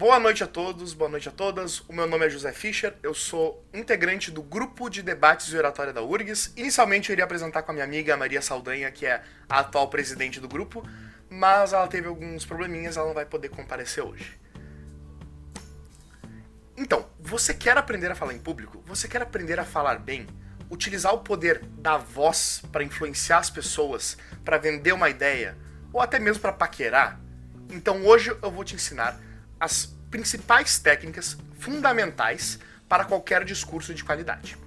Boa noite a todos, boa noite a todas. O meu nome é José Fischer, eu sou integrante do grupo de debates de oratória da URGS. Inicialmente eu iria apresentar com a minha amiga Maria Saldanha, que é a atual presidente do grupo, mas ela teve alguns probleminhas, ela não vai poder comparecer hoje. Então, você quer aprender a falar em público? Você quer aprender a falar bem? Utilizar o poder da voz para influenciar as pessoas, para vender uma ideia, ou até mesmo para paquerar? Então hoje eu vou te ensinar as principais técnicas fundamentais para qualquer discurso de qualidade.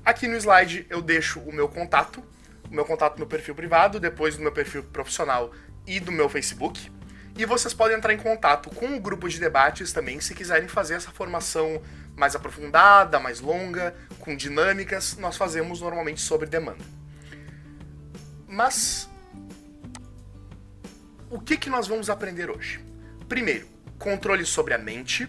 Aqui no slide eu deixo o meu contato no meu perfil privado, depois do meu perfil profissional e do meu Facebook. E vocês podem entrar em contato com o grupo de debates também, se quiserem fazer essa formação mais aprofundada, mais longa, com dinâmicas, nós fazemos normalmente sobre demanda. Mas o que nós vamos aprender hoje? Primeiro, controle sobre a mente,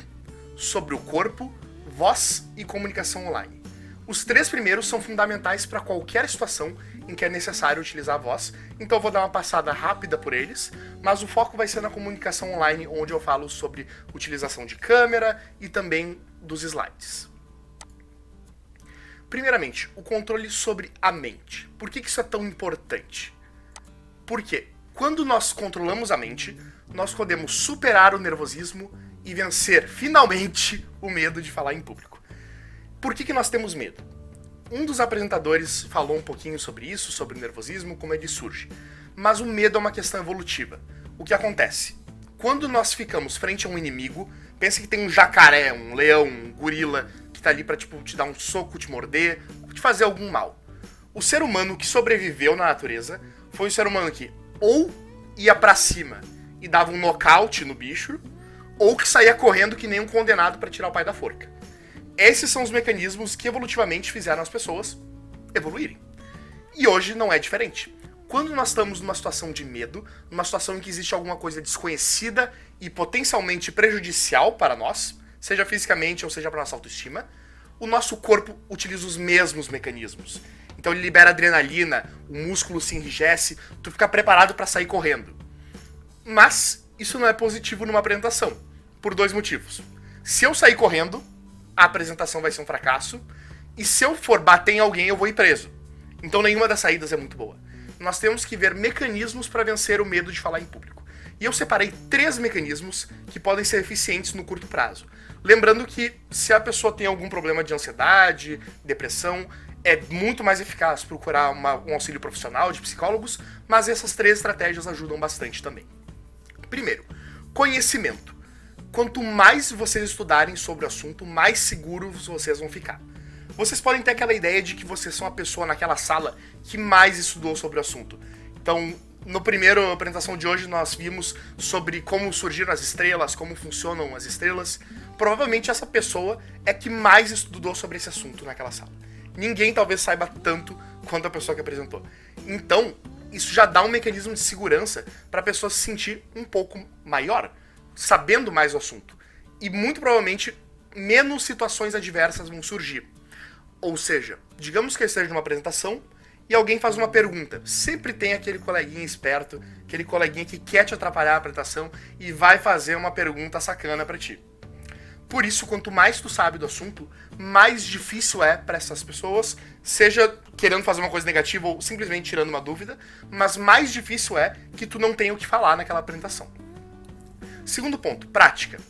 sobre o corpo, voz e comunicação online. Os três primeiros são fundamentais para qualquer situação em que é necessário utilizar a voz, então eu vou dar uma passada rápida por eles, mas o foco vai ser na comunicação online, onde eu falo sobre utilização de câmera e também dos slides. Primeiramente, o controle sobre a mente. Por que isso é tão importante? Porque quando nós controlamos a mente, nós podemos superar o nervosismo e vencer, finalmente, o medo de falar em público. Por que nós temos medo? Um dos apresentadores falou um pouquinho sobre isso, sobre o nervosismo, como ele surge. Mas o medo é uma questão evolutiva. O que acontece? Quando nós ficamos frente a um inimigo, pensa que tem um jacaré, um leão, um gorila, que tá ali pra te dar um soco, te morder, te fazer algum mal. O ser humano que sobreviveu na natureza foi o ser humano que ou ia pra cima e dava um nocaute no bicho, ou que saía correndo que nem um condenado pra tirar o pai da forca. Esses são os mecanismos que evolutivamente fizeram as pessoas evoluírem. E hoje não é diferente. Quando nós estamos numa situação de medo, numa situação em que existe alguma coisa desconhecida e potencialmente prejudicial para nós, seja fisicamente ou seja para nossa autoestima, o nosso corpo utiliza os mesmos mecanismos. Então ele libera adrenalina, o músculo se enrijece, tu fica preparado para sair correndo. Mas isso não é positivo numa apresentação, por dois motivos. Se eu sair correndo, a apresentação vai ser um fracasso, e se eu for bater em alguém, eu vou ir preso. Então nenhuma das saídas é muito boa. Nós temos que ver mecanismos para vencer o medo de falar em público. E eu separei 3 mecanismos que podem ser eficientes no curto prazo. Lembrando que se a pessoa tem algum problema de ansiedade, depressão, é muito mais eficaz procurar um auxílio profissional de psicólogos, mas essas 3 estratégias ajudam bastante também. Primeiro, conhecimento. Quanto mais vocês estudarem sobre o assunto, mais seguros vocês vão ficar. Vocês podem ter aquela ideia de que vocês são a pessoa naquela sala que mais estudou sobre o assunto. Então, no primeiro apresentação de hoje, nós vimos sobre como surgiram as estrelas, como funcionam as estrelas. Provavelmente essa pessoa é que mais estudou sobre esse assunto naquela sala. Ninguém talvez saiba tanto quanto a pessoa que apresentou. Então, isso já dá um mecanismo de segurança para a pessoa se sentir um pouco maior, sabendo mais do assunto. E muito provavelmente menos situações adversas vão surgir. Ou seja, digamos que eu esteja numa apresentação e alguém faz uma pergunta. Sempre tem aquele coleguinha esperto, aquele coleguinha que quer te atrapalhar a apresentação e vai fazer uma pergunta sacana pra ti. Por isso, quanto mais tu sabe do assunto, mais difícil é para essas pessoas, seja querendo fazer uma coisa negativa ou simplesmente tirando uma dúvida, mas mais difícil é que tu não tenha o que falar naquela apresentação. Segundo ponto, prática.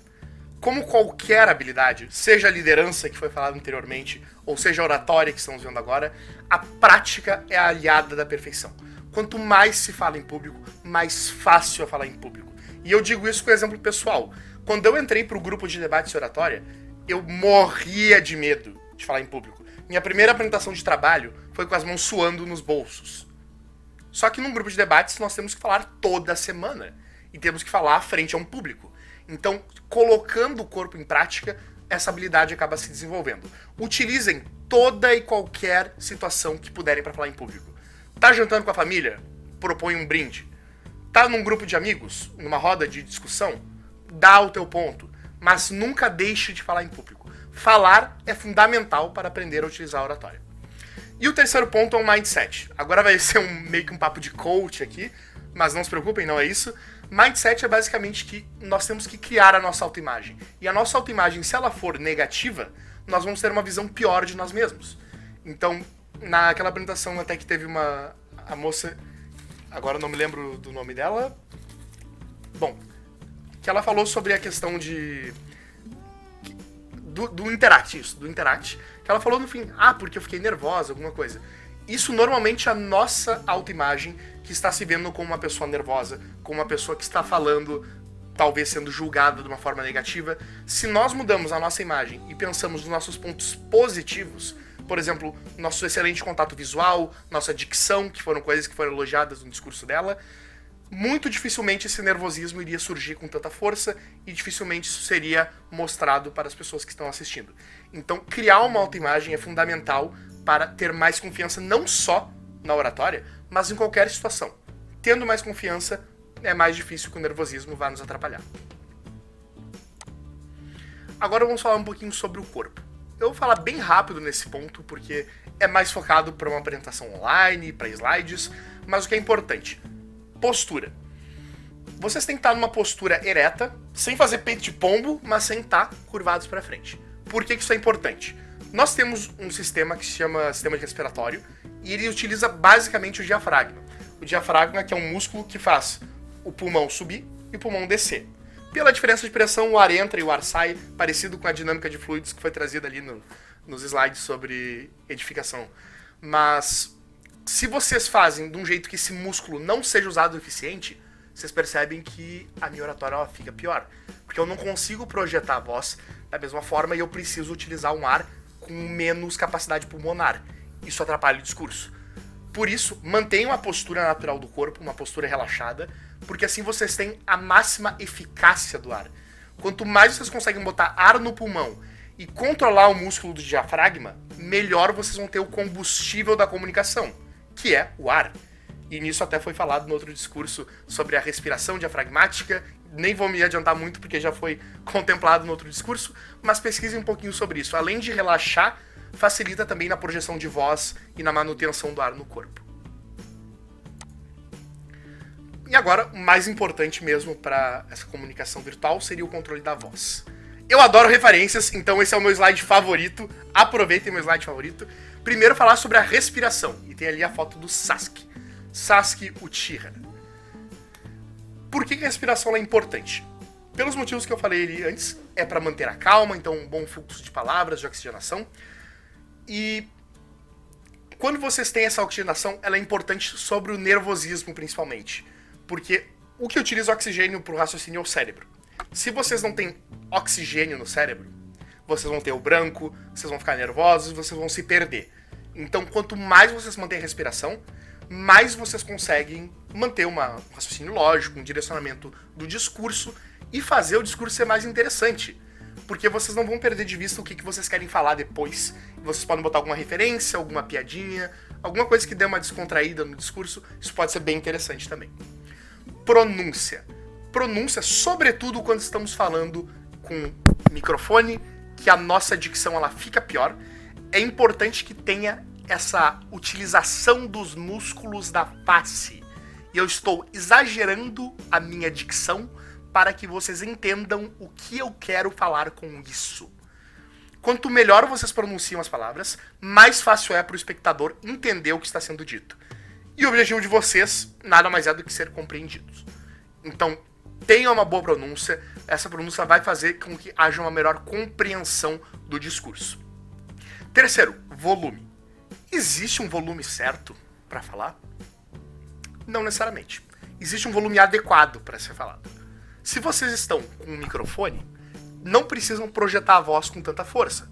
Como qualquer habilidade, seja a liderança que foi falado anteriormente, ou seja a oratória que estamos vendo agora, a prática é a aliada da perfeição. Quanto mais se fala em público, mais fácil é falar em público. E eu digo isso com exemplo pessoal. Quando eu entrei para o grupo de debate de oratória, eu morria de medo de falar em público. Minha primeira apresentação de trabalho foi com as mãos suando nos bolsos. Só que num grupo de debates nós temos que falar toda semana. E temos que falar frente a um público. Então, colocando o corpo em prática, essa habilidade acaba se desenvolvendo. Utilizem toda e qualquer situação que puderem para falar em público. Tá jantando com a família? Propõe um brinde. Tá num grupo de amigos? Numa roda de discussão? Dá o teu ponto. Mas nunca deixe de falar em público. Falar é fundamental para aprender a utilizar a oratória. E o terceiro ponto é o mindset. Agora vai ser meio que um papo de coach aqui, mas não se preocupem, não é isso. Mindset é basicamente que nós temos que criar a nossa autoimagem. E a nossa autoimagem, se ela for negativa, nós vamos ter uma visão pior de nós mesmos. Então, naquela apresentação até que teve a moça, agora eu não me lembro do nome dela, bom, que ela falou sobre a questão do Interact, do Interact, que ela falou no fim, porque eu fiquei nervosa, alguma coisa. Isso normalmente é a nossa autoimagem que está se vendo como uma pessoa nervosa, como uma pessoa que está falando, talvez sendo julgada de uma forma negativa. Se nós mudamos a nossa imagem e pensamos nos nossos pontos positivos, por exemplo, nosso excelente contato visual, nossa dicção, que foram coisas que foram elogiadas no discurso dela, muito dificilmente esse nervosismo iria surgir com tanta força e dificilmente isso seria mostrado para as pessoas que estão assistindo. Então, criar uma autoimagem é fundamental para ter mais confiança não só na oratória, mas em qualquer situação. Tendo mais confiança, é mais difícil que o nervosismo vá nos atrapalhar. Agora vamos falar um pouquinho sobre o corpo. Eu vou falar bem rápido nesse ponto, porque é mais focado para uma apresentação online, para slides, mas o que é importante, postura. Vocês têm que estar numa postura ereta, sem fazer peito de pombo, mas sem estar curvados para frente. Por que isso é importante? Nós temos um sistema que se chama sistema respiratório, e ele utiliza basicamente o diafragma. O diafragma que é um músculo que faz o pulmão subir e o pulmão descer. Pela diferença de pressão, o ar entra e o ar sai, parecido com a dinâmica de fluidos que foi trazida ali nos slides sobre edificação. Mas se vocês fazem de um jeito que esse músculo não seja usado o suficiente, vocês percebem que a minha oratória fica pior. Porque eu não consigo projetar a voz da mesma forma e eu preciso utilizar um ar com menos capacidade pulmonar. Isso atrapalha o discurso. Por isso, mantenham a postura natural do corpo, uma postura relaxada, porque assim vocês têm a máxima eficácia do ar. Quanto mais vocês conseguem botar ar no pulmão e controlar o músculo do diafragma, melhor vocês vão ter o combustível da comunicação, que é o ar. E nisso até foi falado no outro discurso sobre a respiração diafragmática. Nem vou me adiantar muito porque já foi contemplado no outro discurso, mas pesquisem um pouquinho sobre isso. Além de relaxar, facilita também na projeção de voz e na manutenção do ar no corpo. E agora, o mais importante mesmo para essa comunicação virtual seria o controle da voz. Eu adoro referências, então esse é o meu slide favorito. Aproveitem meu slide favorito. Primeiro falar sobre a respiração. E tem ali a foto do Sasuke. Sasuke Uchiha. Por que a respiração é importante? Pelos motivos que eu falei ali antes, é para manter a calma, então um bom fluxo de palavras, de oxigenação. E quando vocês têm essa oxigenação, ela é importante sobre o nervosismo, principalmente. Porque o que utiliza oxigênio para o raciocínio é o cérebro. Se vocês não têm oxigênio no cérebro, vocês vão ter o branco, vocês vão ficar nervosos, vocês vão se perder. Então, quanto mais vocês mantêm a respiração, mais vocês conseguem manter um raciocínio lógico, um direcionamento do discurso e fazer o discurso ser mais interessante. Porque vocês não vão perder de vista o que vocês querem falar depois. Vocês podem botar alguma referência, alguma piadinha, alguma coisa que dê uma descontraída no discurso. Isso pode ser bem interessante também. Pronúncia. Pronúncia, sobretudo quando estamos falando com microfone, que a nossa dicção ela fica pior. É importante que tenha essa utilização dos músculos da face. E eu estou exagerando a minha dicção para que vocês entendam o que eu quero falar com isso. Quanto melhor vocês pronunciam as palavras, mais fácil é para o espectador entender o que está sendo dito. E o objetivo de vocês nada mais é do que ser compreendidos. Então, tenha uma boa pronúncia. Essa pronúncia vai fazer com que haja uma melhor compreensão do discurso. Terceiro, volume. Existe um volume certo para falar? Não necessariamente. Existe um volume adequado para ser falado. Se vocês estão com um microfone, não precisam projetar a voz com tanta força.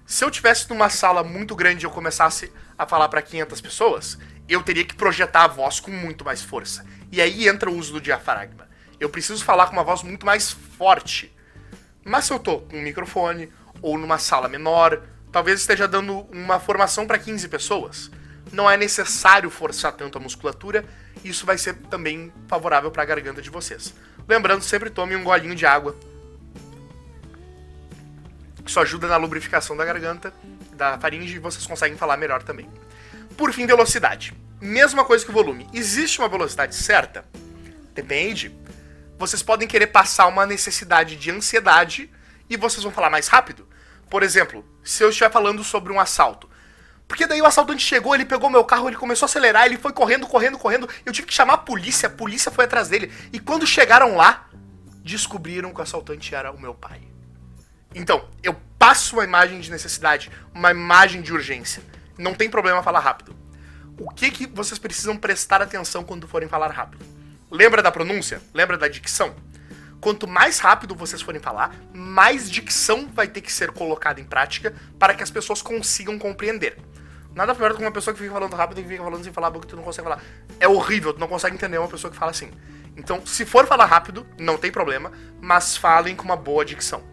Se eu tivesse numa sala muito grande e eu começasse a falar para 500 pessoas, eu teria que projetar a voz com muito mais força. E aí entra o uso do diafragma. Eu preciso falar com uma voz muito mais forte. Mas se eu tô com um microfone ou numa sala menor, talvez esteja dando uma formação para 15 pessoas. Não é necessário forçar tanto a musculatura, e isso vai ser também favorável para a garganta de vocês. Lembrando, sempre tome um golinho de água. Isso ajuda na lubrificação da garganta, da faringe, e vocês conseguem falar melhor também. Por fim, velocidade. Mesma coisa que o volume. Existe uma velocidade certa? Depende. vocês podem querer passar uma necessidade de ansiedade e vocês vão falar mais rápido. Por exemplo, se eu estiver falando sobre um assalto, porque daí o assaltante chegou, ele pegou meu carro, ele começou a acelerar, ele foi correndo, eu tive que chamar a polícia foi atrás dele, e quando chegaram lá, descobriram que o assaltante era o meu pai. Então, eu passo uma imagem de necessidade, uma imagem de urgência. Não tem problema falar rápido. O que vocês precisam prestar atenção quando forem falar rápido? Lembra da pronúncia? Lembra da dicção? Quanto mais rápido vocês forem falar, mais dicção vai ter que ser colocada em prática para que as pessoas consigam compreender. Nada pior do que uma pessoa que fica falando rápido e fica falando sem falar porque tu não consegue falar. É horrível, tu não consegue entender uma pessoa que fala assim. Então, se for falar rápido, não tem problema, mas falem com uma boa dicção.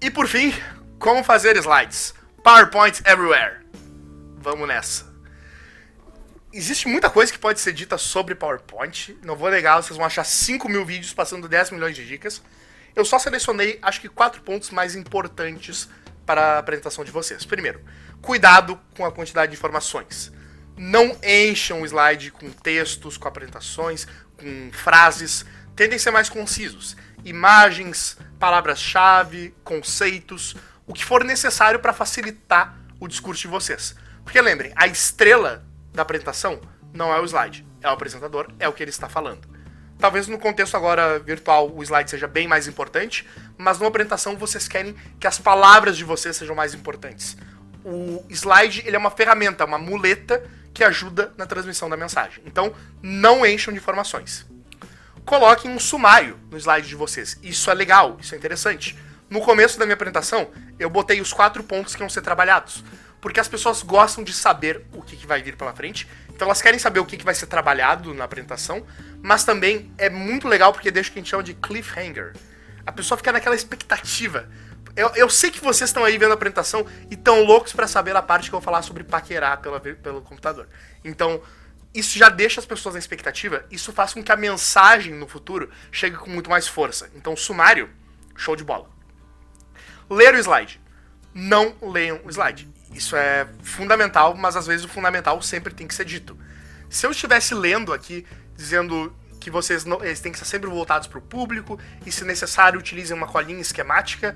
E por fim, como fazer slides? PowerPoint everywhere. Vamos nessa. Existe muita coisa que pode ser dita sobre PowerPoint. Não vou negar, vocês vão achar 5 mil vídeos passando 10 milhões de dicas. Eu só selecionei, acho que 4 pontos mais importantes para a apresentação de vocês. Primeiro, cuidado com a quantidade de informações. Não encham o slide com textos, com apresentações, com frases. Tentem ser mais concisos. Imagens, palavras-chave, conceitos, o que for necessário para facilitar o discurso de vocês. Porque lembrem, a estrela da apresentação não é o slide, é o apresentador, é o que ele está falando. Talvez no contexto agora virtual o slide seja bem mais importante, mas numa apresentação vocês querem que as palavras de vocês sejam mais importantes. O slide ele é uma ferramenta, uma muleta que ajuda na transmissão da mensagem. Então, não encham de informações. Coloquem um sumário no slide de vocês. Isso é legal, isso é interessante. No começo da minha apresentação, eu botei os 4 pontos que vão ser trabalhados. Porque as pessoas gostam de saber o que vai vir pela frente. Então elas querem saber o que vai ser trabalhado na apresentação. Mas também é muito legal porque deixa o que a gente chama de cliffhanger. A pessoa fica naquela expectativa. Eu sei que vocês estão aí vendo a apresentação e estão loucos pra saber a parte que eu vou falar sobre paquerar pelo computador. Então, isso já deixa as pessoas na expectativa. Isso faz com que a mensagem no futuro chegue com muito mais força. Então, sumário, show de bola. Ler o slide. Não leiam o slide. Isso é fundamental, mas às vezes o fundamental sempre tem que ser dito. Se eu estivesse lendo aqui, dizendo que eles têm que estar sempre voltados para o público, e se necessário utilizem uma colinha esquemática,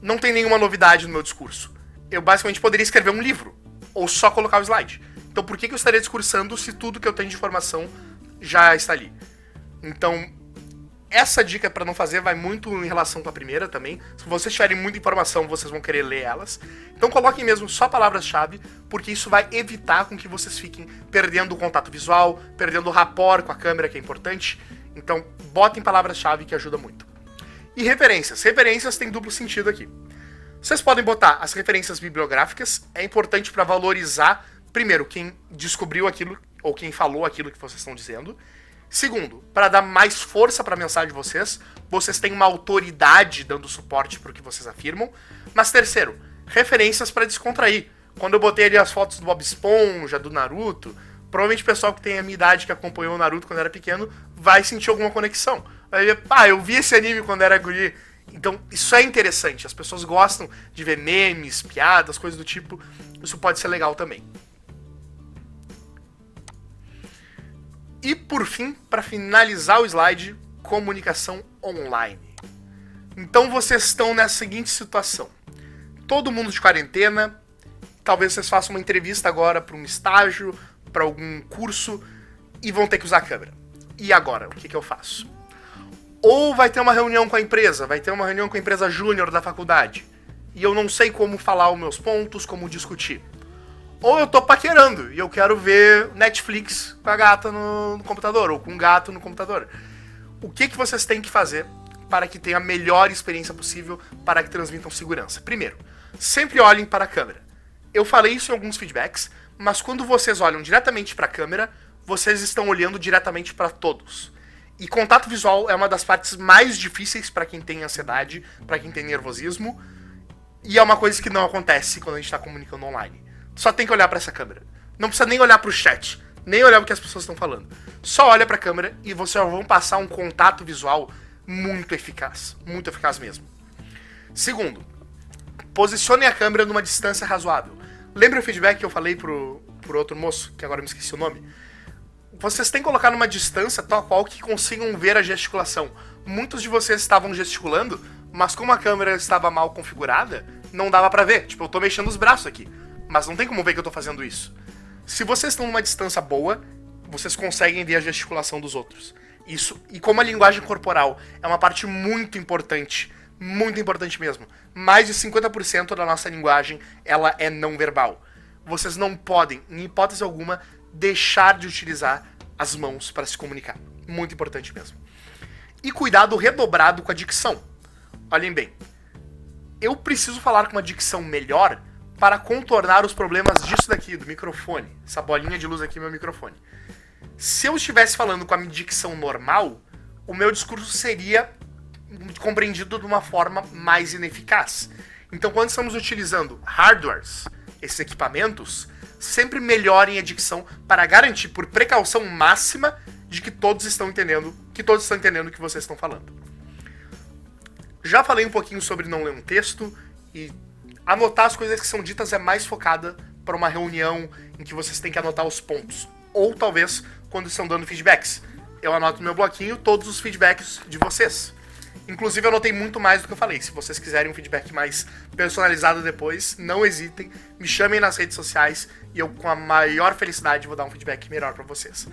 não tem nenhuma novidade no meu discurso. Eu basicamente poderia escrever um livro, ou só colocar o slide. Então por que eu estaria discursando se tudo que eu tenho de informação já está ali? Então, essa dica para não fazer vai muito em relação com a primeira também. Se vocês tiverem muita informação, vocês vão querer ler elas. Então coloquem mesmo só palavras-chave, porque isso vai evitar com que vocês fiquem perdendo o contato visual, perdendo o rapport com a câmera, que é importante. Então botem palavras-chave que ajuda muito. E referências. Referências têm duplo sentido aqui. Vocês podem botar as referências bibliográficas. É importante para valorizar, primeiro, quem descobriu aquilo, ou quem falou aquilo que vocês estão dizendo. Segundo, para dar mais força para a mensagem de vocês, vocês têm uma autoridade dando suporte para o que vocês afirmam. Mas terceiro, referências para descontrair. Quando eu botei ali as fotos do Bob Esponja, do Naruto, provavelmente o pessoal que tem a minha idade, que acompanhou o Naruto quando era pequeno, vai sentir alguma conexão. Vai ver, eu vi esse anime quando era guri. Então, isso é interessante. As pessoas gostam de ver memes, piadas, coisas do tipo. Isso pode ser legal também. E por fim, para finalizar o slide, comunicação online. Então vocês estão nessa seguinte situação. Todo mundo de quarentena, talvez vocês façam uma entrevista agora para um estágio, para algum curso, e vão ter que usar a câmera. E agora, o que eu faço? Ou vai ter uma reunião com a empresa, vai ter uma reunião com a empresa júnior da faculdade, e eu não sei como falar os meus pontos, como discutir. Ou eu tô paquerando e eu quero ver Netflix com a gata no computador, ou com um gato no computador. O que vocês têm que fazer para que tenha a melhor experiência possível, para que transmitam segurança? Primeiro, sempre olhem para a câmera. Eu falei isso em alguns feedbacks, mas quando vocês olham diretamente para a câmera, vocês estão olhando diretamente para todos. E contato visual é uma das partes mais difíceis para quem tem ansiedade, para quem tem nervosismo, e é uma coisa que não acontece quando a gente está comunicando online. Só tem que olhar para essa câmera. Não precisa nem olhar para o chat, nem olhar o que as pessoas estão falando. Só olha para a câmera e vocês vão passar um contato visual muito eficaz mesmo. Segundo, posicione a câmera numa distância razoável. Lembra o feedback que eu falei pro outro moço, que agora eu me esqueci o nome? vocês têm que colocar numa distância tal qual que consigam ver a gesticulação. Muitos de vocês estavam gesticulando, mas como a câmera estava mal configurada, não dava pra ver. Tipo, eu tô mexendo os braços aqui, mas não tem como ver que eu tô fazendo isso. Se vocês estão numa distância boa, vocês conseguem ver a gesticulação dos outros. Isso, e como a linguagem corporal é uma parte muito importante mesmo, mais de 50% da nossa linguagem, ela é não verbal. Vocês não podem, em hipótese alguma, deixar de utilizar as mãos para se comunicar. Muito importante mesmo. E cuidado redobrado com a dicção. Olhem bem, eu preciso falar com uma dicção melhor para contornar os problemas disso daqui, do microfone. Essa bolinha de luz aqui é meu microfone. Se eu estivesse falando com a minha dicção normal, o meu discurso seria compreendido de uma forma mais ineficaz. Então, quando estamos utilizando hardwares, esses equipamentos, sempre melhorem a dicção para garantir, por precaução máxima, de que todos estão entendendo o que vocês estão falando. Já falei um pouquinho sobre não ler um texto, e anotar as coisas que são ditas é mais focada para uma reunião em que vocês têm que anotar os pontos. Ou talvez quando estão dando feedbacks. Eu anoto no meu bloquinho todos os feedbacks de vocês. Inclusive eu anotei muito mais do que eu falei. Se vocês quiserem um feedback mais personalizado depois, não hesitem, me chamem nas redes sociais e eu com a maior felicidade vou dar um feedback melhor para vocês.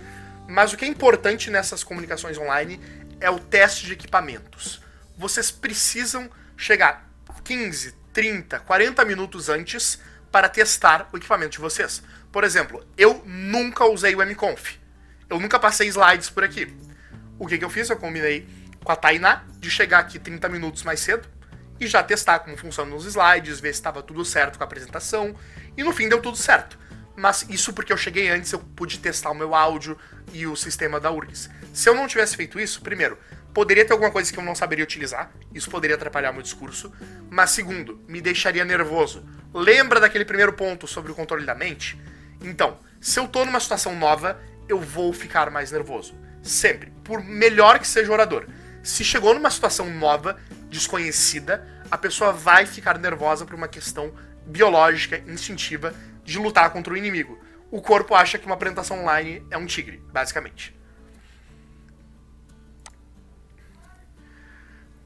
Mas o que é importante nessas comunicações online é o teste de equipamentos. Vocês precisam chegar 15, 30, 40 minutos antes para testar o equipamento de vocês. Por exemplo, eu nunca usei o mconf. Eu nunca passei slides por aqui. O que eu fiz? Eu combinei com a Tainá de chegar aqui 30 minutos mais cedo e já testar como funcionam os slides, ver se estava tudo certo com a apresentação, e no fim deu tudo certo. Mas isso porque eu cheguei antes, eu pude testar o meu áudio e o sistema da URGS. Se eu não tivesse feito isso, primeiro, poderia ter alguma coisa que eu não saberia utilizar, isso poderia atrapalhar meu discurso, mas segundo, me deixaria nervoso. Lembra daquele primeiro ponto sobre o controle da mente? Então, se eu tô numa situação nova, eu vou ficar mais nervoso. Sempre, por melhor que seja o orador. Se chegou numa situação nova, desconhecida, a pessoa vai ficar nervosa por uma questão biológica, instintiva, de lutar contra o inimigo. O corpo acha que uma apresentação online é um tigre, basicamente.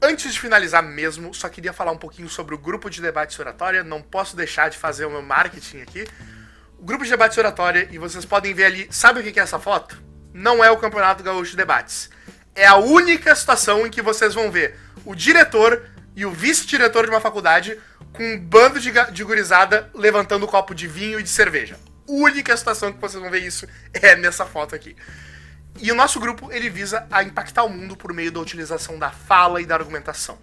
Antes de finalizar mesmo, só queria falar um pouquinho sobre o grupo de debates de oratória. Não posso deixar de fazer o meu marketing aqui. O grupo de debates de oratória, e vocês podem ver ali, sabe o que é essa foto? Não é o Campeonato Gaúcho de Debates. É a única situação em que vocês vão ver o diretor e o vice-diretor de uma faculdade com um bando de gurizada levantando um copo de vinho e de cerveja. A única situação que vocês vão ver isso é nessa foto aqui. E o nosso grupo, ele visa a impactar o mundo por meio da utilização da fala e da argumentação.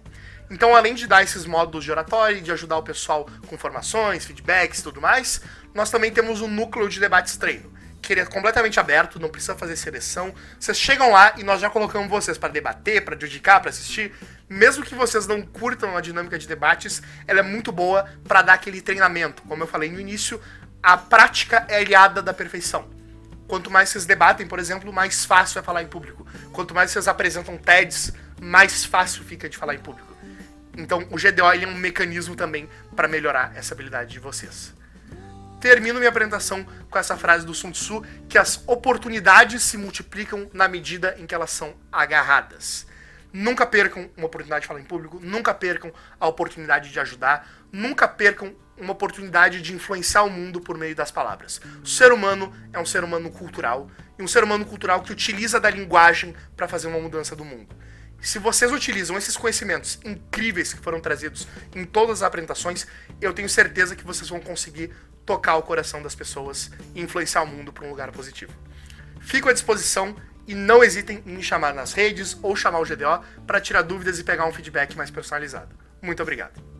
Então, além de dar esses módulos de oratória e de ajudar o pessoal com informações, feedbacks e tudo mais, nós também temos um núcleo de debates treino, que ele é completamente aberto, não precisa fazer seleção. Vocês chegam lá e nós já colocamos vocês para debater, para dedicar, para assistir. Mesmo que vocês não curtam a dinâmica de debates, ela é muito boa para dar aquele treinamento. Como eu falei no início, a prática é aliada da perfeição. Quanto mais vocês debatem, por exemplo, mais fácil é falar em público. Quanto mais vocês apresentam TEDs, mais fácil fica de falar em público. Então, o GDO ele é um mecanismo também para melhorar essa habilidade de vocês. Termino minha apresentação com essa frase do Sun Tzu, que as oportunidades se multiplicam na medida em que elas são agarradas. Nunca percam uma oportunidade de falar em público, nunca percam a oportunidade de ajudar, nunca percam uma oportunidade de influenciar o mundo por meio das palavras. O ser humano é um ser humano cultural, e um ser humano cultural que utiliza da linguagem para fazer uma mudança do mundo. Se vocês utilizam esses conhecimentos incríveis que foram trazidos em todas as apresentações, eu tenho certeza que vocês vão conseguir tocar o coração das pessoas e influenciar o mundo para um lugar positivo. Fico à disposição e não hesitem em me chamar nas redes ou chamar o GDO para tirar dúvidas e pegar um feedback mais personalizado. Muito obrigado.